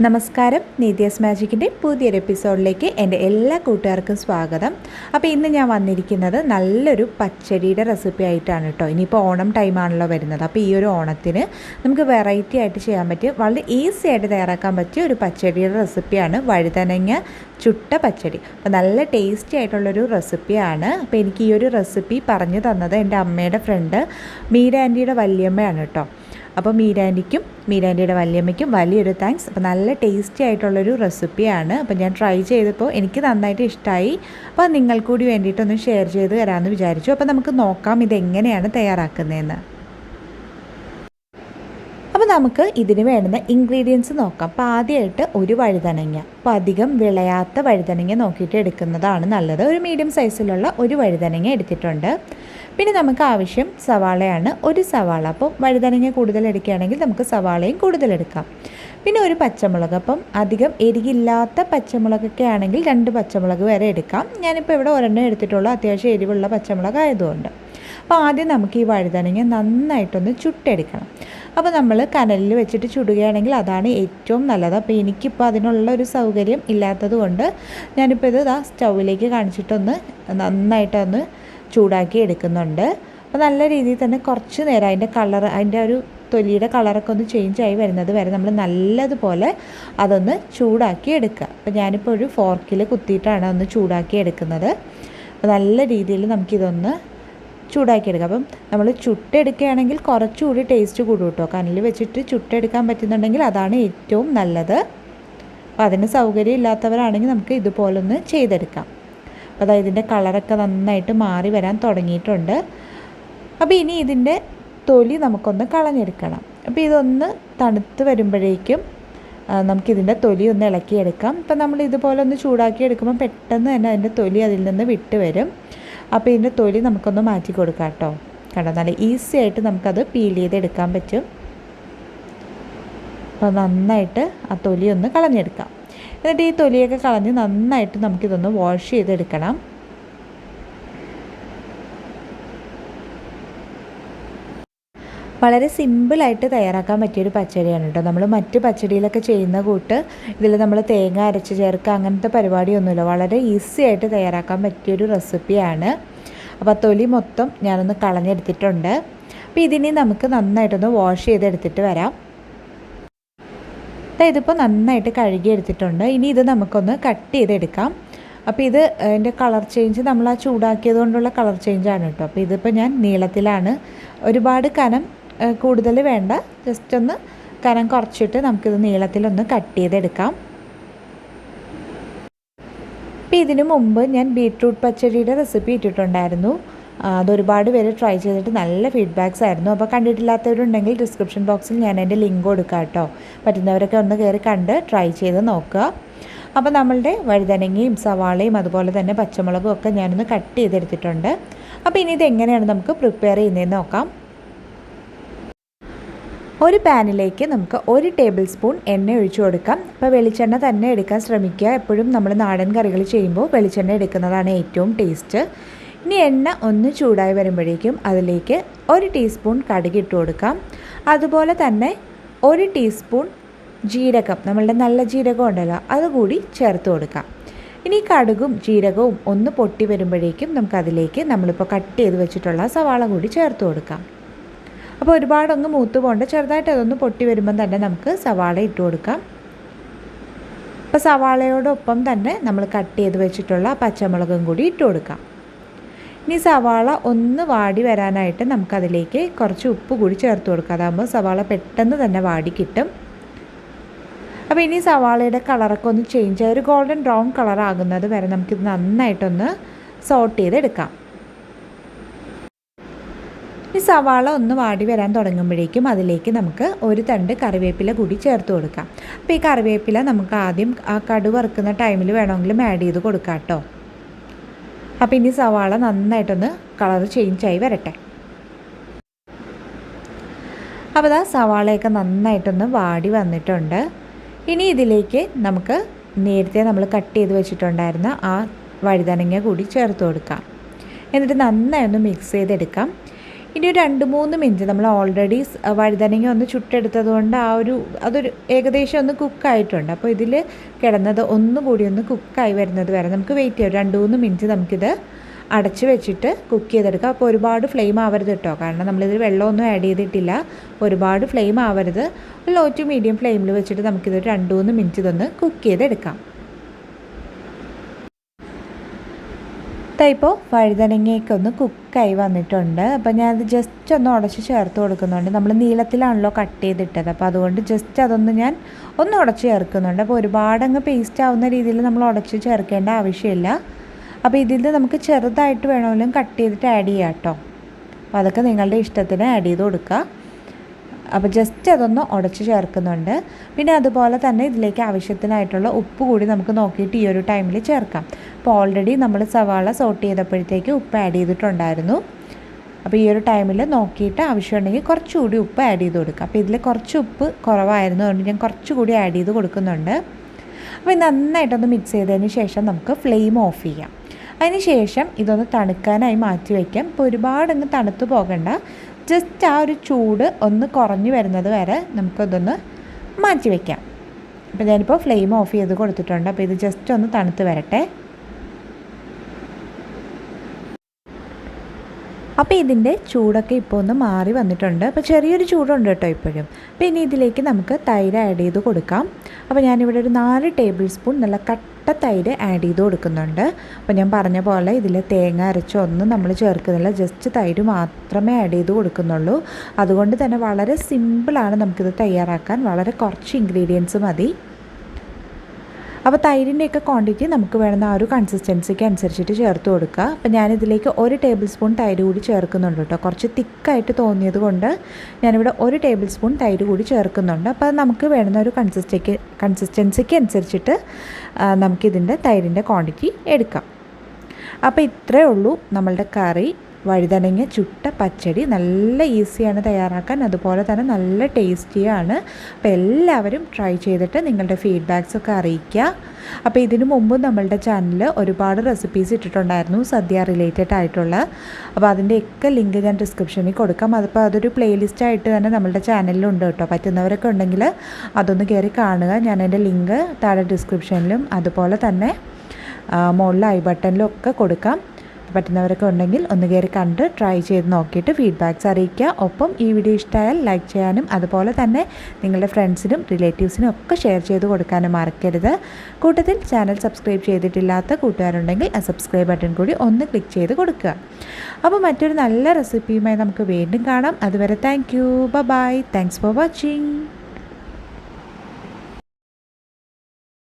നമസ്കാരം, നീത്യസ് മാജിക്കിൻ്റെ പുതിയൊരു എപ്പിസോഡിലേക്ക് എൻ്റെ എല്ലാ കൂട്ടുകാർക്കും സ്വാഗതം. അപ്പോൾ ഇന്ന് ഞാൻ വന്നിരിക്കുന്നത് നല്ലൊരു പച്ചടിയുടെ റെസിപ്പി ആയിട്ടാണ് കേട്ടോ. ഇനിയിപ്പോൾ ഓണം ടൈമാണല്ലോ വരുന്നത്. അപ്പോൾ ഈ ഒരു ഓണത്തിന് നമുക്ക് വെറൈറ്റി ആയിട്ട് ചെയ്യാൻ പറ്റിയ വളരെ ഈസി ആയിട്ട് തയ്യാറാക്കാൻ പറ്റിയ ഒരു പച്ചടിയുടെ റെസിപ്പിയാണ് വഴുതനങ്ങ ചുട്ട പച്ചടി. അപ്പോൾ നല്ല ടേസ്റ്റി ആയിട്ടുള്ളൊരു റെസിപ്പിയാണ്. അപ്പോൾ എനിക്ക് ഈ ഒരു റെസിപ്പി പറഞ്ഞു തന്നത് എൻ്റെ അമ്മയുടെ ഫ്രണ്ട് മീര ആൻറ്റിയുടെ വല്യമ്മയാണ് കേട്ടോ. അപ്പോൾ മീരാൻറ്റിയുടെ വല്യമ്മയ്ക്കും വലിയൊരു താങ്ക്സ്. അപ്പോൾ നല്ല ടേസ്റ്റി ആയിട്ടുള്ളൊരു റെസിപ്പിയാണ്. അപ്പോൾ ഞാൻ ട്രൈ ചെയ്തപ്പോൾ എനിക്ക് നന്നായിട്ട് ഇഷ്ടമായി. അപ്പോൾ നിങ്ങൾ കൂടി വേണ്ടിയിട്ടൊന്ന് ഷെയർ ചെയ്ത് തരാമെന്ന് വിചാരിച്ചു. അപ്പോൾ നമുക്ക് നോക്കാം ഇതെങ്ങനെയാണ് തയ്യാറാക്കുന്നതെന്ന്. അപ്പോൾ നമുക്ക് ഇതിന് വേണ്ടുന്ന ഇൻഗ്രീഡിയൻസ് നോക്കാം. അപ്പോൾ ആദ്യമായിട്ട് ഒരു വഴുതനങ്ങ, അപ്പോൾ അധികം വിളയാത്ത വഴുതനങ്ങ നോക്കിയിട്ട് എടുക്കുന്നതാണ് നല്ലത്. ഒരു മീഡിയം സൈസിലുള്ള ഒരു വഴുതനങ്ങ എടുത്തിട്ടുണ്ട്. പിന്നെ നമുക്ക് ആവശ്യം സവാളയാണ്, ഒരു സവാള. അപ്പോൾ വഴുതനങ്ങ കൂടുതൽ എടുക്കുകയാണെങ്കിൽ നമുക്ക് സവാളയും കൂടുതലെടുക്കാം. പിന്നെ ഒരു പച്ചമുളക്, അപ്പം അധികം എരിയില്ലാത്ത പച്ചമുളകൊക്കെ ആണെങ്കിൽ 2 പച്ചമുളക് വരെ എടുക്കാം. ഞാനിപ്പോൾ ഇവിടെ ഒരെണ്ണം എടുത്തിട്ടുള്ളൂ, അത്യാവശ്യം എരിവുള്ള പച്ചമുളക് ആയതുകൊണ്ട്. അപ്പോൾ ആദ്യം നമുക്ക് ഈ വഴുതനങ്ങ നന്നായിട്ടൊന്ന് ചുട്ടെടുക്കണം. അപ്പോൾ നമ്മൾ കനലിൽ വെച്ചിട്ട് ചുടുകയാണെങ്കിൽ അതാണ് ഏറ്റവും നല്ലത്. അപ്പോൾ എനിക്കിപ്പോൾ അതിനുള്ള ഒരു സൗകര്യം ഇല്ലാത്തത് കൊണ്ട് ഞാനിപ്പോൾ ഇത് സ്റ്റൗവിലേക്ക് കാണിച്ചിട്ടൊന്ന് നന്നായിട്ടൊന്ന് ചൂടാക്കി എടുക്കുന്നുണ്ട്. അപ്പോൾ നല്ല രീതിയിൽ തന്നെ കുറച്ച് നേരം അതിൻ്റെ ഒരു തൊലിയുടെ കളറൊക്കെ ഒന്ന് ചേഞ്ച് ആയി വരുന്നത് വരെ നമ്മൾ നല്ലതുപോലെ അതൊന്ന് ചൂടാക്കി എടുക്കുക. അപ്പോൾ ഞാനിപ്പോൾ ഒരു ഫോർക്കിൽ കുത്തിയിട്ടാണ് ഒന്ന് ചൂടാക്കി എടുക്കുന്നത്. അപ്പോൾ നല്ല രീതിയിൽ നമുക്കിതൊന്ന് ചൂടാക്കിയെടുക്കാം. അപ്പം നമ്മൾ ചുട്ടെടുക്കുകയാണെങ്കിൽ കുറച്ചുകൂടി ടേസ്റ്റ് കൂടും കേട്ടോ. കനലിൽ വെച്ചിട്ട് ചുട്ടെടുക്കാൻ പറ്റുന്നുണ്ടെങ്കിൽ അതാണ് ഏറ്റവും നല്ലത്. അപ്പോൾ അതിന് സൗകര്യം ഇല്ലാത്തവരാണെങ്കിൽ നമുക്ക് ഇതുപോലൊന്ന് ചെയ്തെടുക്കാം. അപ്പോൾ അതായത് ഇതിൻ്റെ കളറൊക്കെ നന്നായിട്ട് മാറി വരാൻ തുടങ്ങിയിട്ടുണ്ട്. അപ്പോൾ ഇനി ഇതിൻ്റെ തൊലി നമുക്കൊന്ന് കളഞ്ഞെടുക്കണം. അപ്പോൾ ഇതൊന്ന് തണുത്ത് വരുമ്പോഴേക്കും നമുക്കിതിൻ്റെ തൊലി ഒന്ന് ഇളക്കിയെടുക്കാം. അപ്പോൾ നമ്മൾ ഇതുപോലെ ഒന്ന് ചൂടാക്കി എടുക്കുമ്പോൾ പെട്ടെന്ന് തന്നെ അതിൻ്റെ തൊലി അതിൽ നിന്ന് വിട്ട് വരും. അപ്പോൾ ഇതിൻ്റെ തൊലി നമുക്കൊന്ന് മാറ്റി കൊടുക്കാം കേട്ടോ. കണ്ടോ, നല്ല ഈസി ആയിട്ട് നമുക്കത് പീൽ ചെയ്തെടുക്കാൻ പറ്റും. അപ്പോൾ നന്നായിട്ട് ആ തൊലി ഒന്ന് കളഞ്ഞെടുക്കാം. എന്നിട്ട് ഈ തൊലിയൊക്കെ കളഞ്ഞ് നന്നായിട്ട് നമുക്കിതൊന്ന് വാഷ് ചെയ്തെടുക്കണം. വളരെ സിമ്പിളായിട്ട് തയ്യാറാക്കാൻ പറ്റിയൊരു പച്ചടിയാണ് കേട്ടോ. നമ്മൾ മറ്റ് പച്ചടിയിലൊക്കെ ചെയ്യുന്ന കൂട്ട് ഇതിൽ നമ്മൾ തേങ്ങ അരച്ച് ചേർക്കുക അങ്ങനത്തെ പരിപാടിയൊന്നുമില്ല. വളരെ ഈസി ആയിട്ട് തയ്യാറാക്കാൻ പറ്റിയൊരു റെസിപ്പിയാണ്. അപ്പോൾ തൊലി മൊത്തം ഞാനൊന്ന് കളഞ്ഞെടുത്തിട്ടുണ്ട്. അപ്പോൾ ഇതിനെ നമുക്ക് നന്നായിട്ടൊന്ന് വാഷ് ചെയ്തെടുത്തിട്ട് വരാം. ഇതിപ്പോൾ നന്നായിട്ട് കഴുകിയെടുത്തിട്ടുണ്ട്. ഇനി ഇത് നമുക്കൊന്ന് കട്ട് ചെയ്തെടുക്കാം. അപ്പോൾ ഇത് അതിൻ്റെ കളർ ചേഞ്ച് നമ്മൾ ആ ചൂടാക്കിയത് കൊണ്ടുള്ള കളർ ചേഞ്ചാണ് കേട്ടോ. അപ്പോൾ ഇതിപ്പോൾ ഞാൻ നീളത്തിലാണ്, ഒരുപാട് കനം കൂടുതൽ വേണ്ട, ജസ്റ്റ് ഒന്ന് കനം കുറച്ചിട്ട് നമുക്കിത് നീളത്തിലൊന്ന് കട്ട് ചെയ്തെടുക്കാം. അപ്പോൾ ഇതിനു മുമ്പ് ഞാൻ ബീട്രൂട്ട് പച്ചടിയുടെ റെസിപ്പി ഇട്ടിട്ടുണ്ടായിരുന്നു. അതൊരുപാട് പേര് ട്രൈ ചെയ്തിട്ട് നല്ല ഫീഡ്ബാക്ക്സ് ആയിരുന്നു. അപ്പോൾ കണ്ടിട്ടില്ലാത്തവരുണ്ടെങ്കിൽ ഡിസ്ക്രിപ്ഷൻ ബോക്സിൽ ഞാൻ എൻ്റെ ലിങ്ക് കൊടുക്കാം കേട്ടോ. പറ്റുന്നവരൊക്കെ ഒന്ന് കയറി കണ്ട് ട്രൈ ചെയ്ത് നോക്കുക. അപ്പോൾ നമ്മളുടെ വഴുതനങ്ങയും സവാളയും അതുപോലെ തന്നെ പച്ചമുളകും ഒക്കെ ഞാനൊന്ന് കട്ട് ചെയ്തെടുത്തിട്ടുണ്ട്. അപ്പോൾ ഇനി ഇതെങ്ങനെയാണ് നമുക്ക് പ്രിപ്പയർ ചെയ്യുന്നതെന്ന് നോക്കാം. ഒരു പാനിലേക്ക് നമുക്ക് 1 ടേബിൾ സ്പൂൺ എണ്ണ ഒഴിച്ചു കൊടുക്കാം. അപ്പോൾ വെളിച്ചെണ്ണ തന്നെ എടുക്കാൻ ശ്രമിക്കുക. എപ്പോഴും നമ്മൾ നാടൻ കറികൾ ചെയ്യുമ്പോൾ വെളിച്ചെണ്ണ എടുക്കുന്നതാണ് ഏറ്റവും ടേസ്റ്റ്. ഇനി എണ്ണ ഒന്ന് ചൂടായി വരുമ്പോഴേക്കും അതിലേക്ക് 1 ടീസ്പൂൺ കടുക് ഇട്ട് കൊടുക്കാം. അതുപോലെ തന്നെ 1 ടീസ്പൂൺ ജീരകം, നമ്മളുടെ നല്ല ജീരകം ഉണ്ടല്ലോ, അതുകൂടി ചേർത്ത് കൊടുക്കാം. ഇനി കടുകും ജീരകവും ഒന്ന് പൊട്ടി വരുമ്പോഴേക്കും നമുക്കതിലേക്ക് നമ്മളിപ്പോൾ കട്ട് ചെയ്ത് വെച്ചിട്ടുള്ള സവാള കൂടി ചേർത്ത് കൊടുക്കാം. അപ്പോൾ ഒരുപാടൊന്ന് മൂത്ത് പോകണ്ട, ചെറുതായിട്ട് അതൊന്ന് പൊട്ടി വരുമ്പം തന്നെ നമുക്ക് സവാള ഇട്ട് കൊടുക്കാം. അപ്പോൾ സവാളയോടൊപ്പം തന്നെ നമ്മൾ കട്ട് ചെയ്ത് വെച്ചിട്ടുള്ള പച്ചമുളകും കൂടി ഇട്ട് കൊടുക്കാം. ഇനി സവാള ഒന്ന് വാടി വരാനായിട്ട് നമുക്കതിലേക്ക് കുറച്ച് ഉപ്പ് കൂടി ചേർത്ത് കൊടുക്കാം. അതാകുമ്പോൾ സവാള പെട്ടെന്ന് തന്നെ വാടി കിട്ടും. അപ്പോൾ ഇനി സവാളയുടെ കളറൊക്കെ ഒന്ന് ചേഞ്ച് ആയി ഒരു ഗോൾഡൻ ബ്രൗൺ കളർ ആകുന്നത് വരെ നമുക്കിത് നന്നായിട്ടൊന്ന് സോട്ട് ചെയ്തെടുക്കാം. ഈ സവാള ഒന്ന് വാടി വരാൻ തുടങ്ങുമ്പോഴേക്കും അതിലേക്ക് നമുക്ക് 1 തണ്ട് കറിവേപ്പില കൂടി ചേർത്ത് കൊടുക്കാം. അപ്പോൾ ഈ കറിവേപ്പില നമുക്ക് ആദ്യം ആ കടുക് വറുക്കുന്ന ടൈമിൽ വേണമെങ്കിലും ആഡ് ചെയ്ത് കൊടുക്കാം കേട്ടോ. അപ്പോൾ ഇനി സവാള നന്നായിട്ടൊന്ന് കളർ ചേഞ്ചായി വരട്ടെ. അപ്പോൾ സവാളയൊക്കെ നന്നായിട്ടൊന്ന് വാടി വന്നിട്ടുണ്ട്. ഇനി ഇതിലേക്ക് നമുക്ക് നേരത്തെ നമ്മൾ കട്ട് ചെയ്ത് വെച്ചിട്ടുണ്ടായിരുന്ന ആ വഴുതനങ്ങ കൂടി ചേർത്ത് കൊടുക്കാം. എന്നിട്ട് നന്നായി ഒന്ന് മിക്സ് ചെയ്തെടുക്കാം. ഇനി ഒരു 2-3 മിനിറ്റ് നമ്മൾ ഓൾറെഡി വഴുതനങ്ങ ഒന്ന് ചുട്ടെടുത്തത് കൊണ്ട് അതൊരു ഏകദേശം ഒന്ന് കുക്കായിട്ടുണ്ട്. അപ്പോൾ ഇതിൽ കിടന്നത് ഒന്നുകൂടി ഒന്ന് കുക്കായി വരുന്നത് വരെ നമുക്ക് വെയിറ്റ് ചെയ്യാം. 2-3 മിനിറ്റ് നമുക്കിത് അടച്ച് വെച്ചിട്ട് കുക്ക് ചെയ്തെടുക്കാം. അപ്പോൾ ഒരുപാട് ഫ്ലെയിം ആവരുത് കേട്ടോ, കാരണം നമ്മളിതിൽ വെള്ളമൊന്നും ആഡ് ചെയ്തിട്ടില്ല. ഒരുപാട് ഫ്ലെയിം ആവരുത്. ലോ ടു മീഡിയം ഫ്ലെയിമിൽ വെച്ചിട്ട് നമുക്കിത് 2-3 മിനിറ്റ് ഇതൊന്ന് കുക്ക് ചെയ്തെടുക്കാം. ഇപ്പോൾ വഴുതനങ്ങയൊക്കെ ഒന്ന് കുക്കായി വന്നിട്ടുണ്ട്. അപ്പോൾ ഞാനത് ജസ്റ്റ് ഒന്ന് ഉടച്ച് ചേർത്ത് കൊടുക്കുന്നുണ്ട്. നമ്മൾ നീളത്തിലാണല്ലോ കട്ട് ചെയ്തിട്ടത്, അപ്പോൾ അതുകൊണ്ട് ജസ്റ്റ് അതൊന്ന് ഞാൻ ഒന്ന് ഉടച്ച് ചേർക്കുന്നുണ്ട്. അപ്പോൾ ഒരുപാടങ്ങ് പേസ്റ്റ് ആവുന്ന രീതിയിൽ നമ്മൾ ഉടച്ച് ചേർക്കേണ്ട ആവശ്യമില്ല. അപ്പോൾ ഇതിൽ നമുക്ക് ചെറുതായിട്ട് വേണമെങ്കിലും കട്ട് ചെയ്തിട്ട് ആഡ് ചെയ്യാം കേട്ടോ. അപ്പോൾ അതൊക്കെ നിങ്ങളുടെ ഇഷ്ടത്തിന് ആഡ് ചെയ്ത് കൊടുക്കുക. അപ്പോൾ ജസ്റ്റ് അതൊന്ന് ഉടച്ച് ചേർക്കുന്നുണ്ട്. പിന്നെ അതുപോലെ തന്നെ ഇതിലേക്ക് ആവശ്യത്തിനായിട്ടുള്ള ഉപ്പ് കൂടി നമുക്ക് നോക്കിയിട്ട് ഈ ഒരു ടൈമിൽ ചേർക്കാം. അപ്പോൾ ഓൾറെഡി നമ്മൾ സവാള സോട്ട് ചെയ്തപ്പോഴത്തേക്ക് ഉപ്പ് ആഡ് ചെയ്തിട്ടുണ്ടായിരുന്നു. അപ്പോൾ ഈ ഒരു ടൈമിൽ നോക്കിയിട്ട് ആവശ്യമുണ്ടെങ്കിൽ കുറച്ചുകൂടി ഉപ്പ് ആഡ് ചെയ്ത് കൊടുക്കുക. അപ്പോൾ ഇതിൽ കുറച്ച് ഉപ്പ് കുറവായിരുന്നു, അതുകൊണ്ട് ഞാൻ കുറച്ചുകൂടി ആഡ് ചെയ്ത് കൊടുക്കുന്നുണ്ട്. അപ്പോൾ നന്നായിട്ടൊന്ന് മിക്സ് ചെയ്തതിന് ശേഷം നമുക്ക് ഫ്ലെയിം ഓഫ് ചെയ്യാം. അതിന് ശേഷം ഇതൊന്ന് തണുക്കാനായി മാറ്റി വയ്ക്കാം. ഇപ്പോൾ ഒരുപാടങ്ങ് തണുത്ത് പോകണ്ട, ജസ്റ്റ് ആ ഒരു ചൂട് ഒന്ന് കുറഞ്ഞു വരുന്നത് വരെ നമുക്കതൊന്ന് മാറ്റി വയ്ക്കാം. അപ്പോൾ ഞാനിപ്പോൾ ഫ്ലെയിം ഓഫ് ചെയ്ത് കൊടുത്തിട്ടുണ്ട്. അപ്പോൾ ഇത് ജസ്റ്റ് ഒന്ന് തണുത്ത് വരട്ടെ. അപ്പോൾ ഇതിൻ്റെ ചൂടൊക്കെ ഇപ്പോൾ ഒന്ന് മാറി വന്നിട്ടുണ്ട്. അപ്പോൾ ചെറിയൊരു ചൂടുണ്ട് കേട്ടോ ഇപ്പോഴും. അപ്പോൾ ഇനി ഇതിലേക്ക് നമുക്ക് തൈര് ആഡ് ചെയ്ത് കൊടുക്കാം. അപ്പോൾ ഞാനിവിടെ ഒരു 4 ടേബിൾ സ്പൂൺ നല്ല കട്ട തൈര് ആഡ് ചെയ്ത് കൊടുക്കുന്നുണ്ട്. അപ്പോൾ ഞാൻ പറഞ്ഞ പോലെ ഇതിൽ തേങ്ങ അരച്ചൊന്നും നമ്മൾ ചേർക്കുന്നില്ല, ജസ്റ്റ് തൈര് മാത്രമേ ആഡ് ചെയ്ത് കൊടുക്കുന്നുള്ളൂ. അതുകൊണ്ട് തന്നെ വളരെ സിമ്പിളാണ് നമുക്കിത് തയ്യാറാക്കാൻ. വളരെ കുറച്ച് ഇൻഗ്രീഡിയൻസ് മതി. അപ്പോൾ തൈരിൻ്റെയൊക്കെ ക്വാണ്ടിറ്റി നമുക്ക് വേണമെന്ന ആ ഒരു കൺസിസ്റ്റൻസിക്ക് അനുസരിച്ചിട്ട് ചേർത്ത് കൊടുക്കുക. അപ്പോൾ ഞാനിതിലേക്ക് 1 ടേബിൾ സ്പൂൺ തൈര് കൂടി ചേർക്കുന്നുണ്ട് കേട്ടോ. കുറച്ച് തിക്കായിട്ട് തോന്നിയത് കൊണ്ട് ഞാനിവിടെ 1 ടേബിൾ സ്പൂൺ തൈര് കൂടി ചേർക്കുന്നുണ്ട്. അപ്പോൾ നമുക്ക് വേണമെന്ന ഒരു കൺസിസ്റ്റൻസിക്ക് അനുസരിച്ചിട്ട് നമുക്കിതിൻ്റെ തൈരിൻ്റെ ക്വാണ്ടിറ്റി എടുക്കാം. അപ്പോൾ ഇത്രയേ ഉള്ളൂ നമ്മളുടെ കറി. വഴുതനങ്ങ ചുട്ട പച്ചടി നല്ല ഈസിയാണ് തയ്യാറാക്കാൻ, അതുപോലെ തന്നെ നല്ല ടേസ്റ്റിയാണ്. അപ്പോൾ എല്ലാവരും ട്രൈ ചെയ്തിട്ട് നിങ്ങളുടെ ഫീഡ്ബാക്സൊക്കെ അറിയിക്കുക. അപ്പോൾ ഇതിനു മുമ്പ് നമ്മളുടെ ചാനലിൽ ഒരുപാട് റെസിപ്പീസ് ഇട്ടിട്ടുണ്ടായിരുന്നു സദ്യ റിലേറ്റഡ് ആയിട്ടുള്ള. അപ്പോൾ അതിൻ്റെയൊക്കെ ലിങ്ക് ഞാൻ ഡിസ്ക്രിപ്ഷനിൽ കൊടുക്കാം. അതിപ്പോൾ അതൊരു പ്ലേലിസ്റ്റായിട്ട് തന്നെ നമ്മളുടെ ചാനലിലുണ്ട് കേട്ടോ. പറ്റുന്നവരൊക്കെ ഉണ്ടെങ്കിൽ അതൊന്ന് കയറി കാണുക. ഞാൻ എൻ്റെ ലിങ്ക് താഴെ ഡിസ്ക്രിപ്ഷനിലും അതുപോലെ തന്നെ മുകളിൽ ഐ ബട്ടണിലും ഒക്കെ കൊടുക്കാം. പറ്റുന്നവരൊക്കെ ഉണ്ടെങ്കിൽ ഒന്ന് കയറി കണ്ട് ട്രൈ ചെയ്ത് നോക്കിയിട്ട് ഫീഡ്ബാക്ക്സ് അറിയിക്കുക. ഒപ്പം ഈ വീഡിയോ ഇഷ്ടമായാൽ ലൈക്ക് ചെയ്യാനും അതുപോലെ തന്നെ നിങ്ങളുടെ ഫ്രണ്ട്സിനും റിലേറ്റീവ്സിനും ഒക്കെ ഷെയർ ചെയ്ത് കൊടുക്കാനും മറക്കരുത്. കൂട്ടത്തിൽ ചാനൽ സബ്സ്ക്രൈബ് ചെയ്തിട്ടില്ലാത്ത കൂട്ടുകാരുണ്ടെങ്കിൽ ആ സബ്സ്ക്രൈബ് ബട്ടൺ കൂടി ഒന്ന് ക്ലിക്ക് ചെയ്ത് കൊടുക്കുക. അപ്പോൾ മറ്റൊരു നല്ല റെസിപ്പിയുമായി നമുക്ക് വീണ്ടും കാണാം. അതുവരെ thank you, bye, thanks for watching.